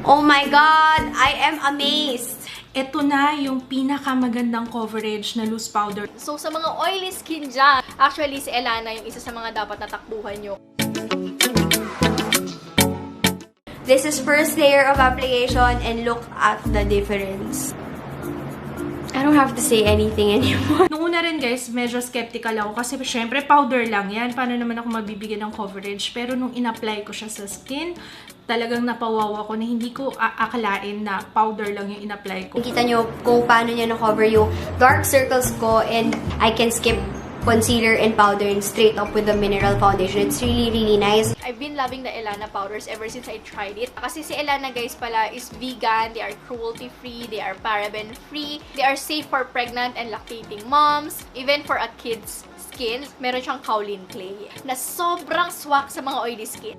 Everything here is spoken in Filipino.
Oh my God! I am amazed! Ito na yung pinakamagandang coverage na loose powder. So, sa mga oily skin dyan, actually, si Elana yung isa sa mga dapat natakbuhan nyo. This is first layer of application and look at the difference. I don't have to say anything anymore. Noong una rin guys, medyo skeptical ako kasi syempre powder lang yan. Paano naman ako mabibigyan ng coverage? Pero nung in-apply ko siya sa skin, talagang napawawa ko na hindi ko aakalain na powder lang yung in-apply ko. Kita nyo kung paano niya na-cover yung dark circles ko and I can skip concealer and powder and straight up with the mineral foundation. It's really, really nice. I've been loving the Elana powders ever since I tried it. Kasi si Elana guys pala is vegan, they are cruelty-free, they are paraben-free, they are safe for pregnant and lactating moms, even for a kid's skin. Meron siyang kaolin clay na sobrang swak sa mga oily skin.